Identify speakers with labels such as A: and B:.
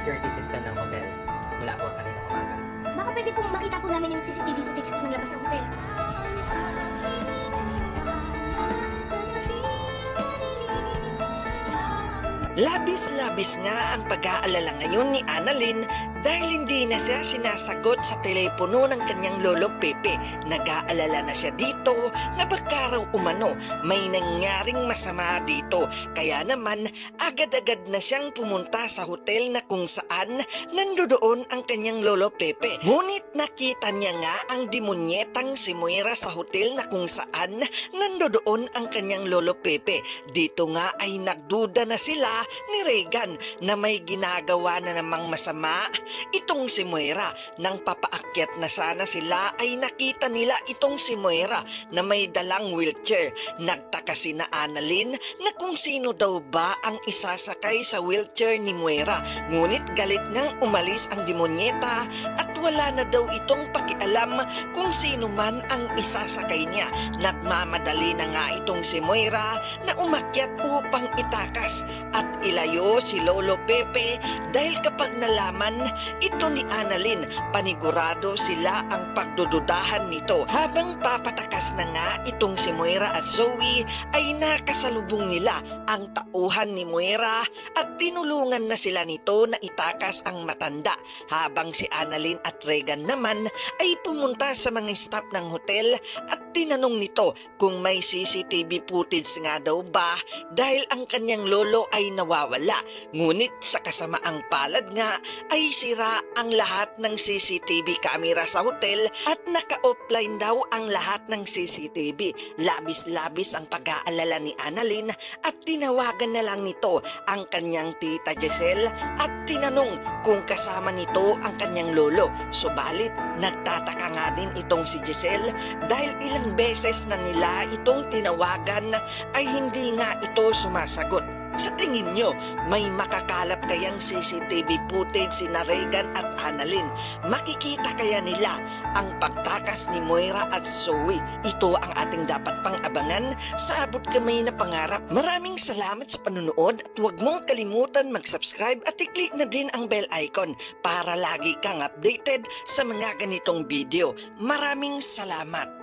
A: security system ng hotel mula po kanina umaga.
B: Baka pwede pong makita po namin yung CCTV footage po ng labas ng hotel.
C: Labis-labis nga ang pag-aalala ngayon ni Annalyn dahil hindi na siya sinasagot sa telepono ng kanyang lolo Pepe. Nag-aalala na siya dito na baka raw umano may nangyaring masama dito. Kaya naman agad-agad na siyang pumunta sa hotel na kung saan nandoon ang kanyang lolo Pepe. Ngunit nakita niya nga ang demonyetang si Moira sa hotel na kung saan nandoon ang kanyang lolo Pepe. Dito nga ay nagduda na sila ni Regan na may ginagawa na namang masama itong si Moira. Nang papaakyat na sana sila ay nakita nila itong si Moira na may dalang wheelchair. Nagtaka si na Annalyn na kung sino daw ba ang isasakay sa wheelchair ni Moira. Ngunit galit ngang umalis ang demonyeta at wala na daw itong pakialam kung sino man ang isasakay niya. Nagmamadali na nga itong si Moira na umakyat upang itakas at ilayo si Lolo Pepe dahil kapag nalaman ito ni Annalyn, panigurado sila ang pagdududahan nito. Habang papatakas na nga itong si Moira at Zoe ay nakasalubong nila ang tauhan ni Moira at tinulungan na sila nito na itakas ang matanda. Habang si Annalyn at Regan naman ay pumunta sa mga staff ng hotel at tinanong nito kung may CCTV footage nga daw ba dahil ang kanyang lolo ay nawawala. Ngunit sa kasamaang palad nga ay sira ang lahat ng CCTV camera sa hotel at naka-offline daw ang lahat ng CCTV. Labis-labis ang pag-aalala ni Annalyn at tinawagan na lang nito ang kanyang tita Giselle at tinanong kung kasama nito ang kanyang lolo. Subalit nagtataka nga din itong si Giselle dahil ilang beses na nila itong tinawagan ay hindi nga ito sumasagot. Sa tingin nyo, may makakalap kayang CCTV footage si Regan at Annalyn? Makikita kaya nila ang pagtakas ni Moira at Zoe? Ito ang ating dapat pang abangan sa abot kamay na pangarap. Maraming salamat sa panunood at huwag mong kalimutan mag-subscribe at i-click na din ang bell icon para lagi kang updated sa mga ganitong video. Maraming salamat!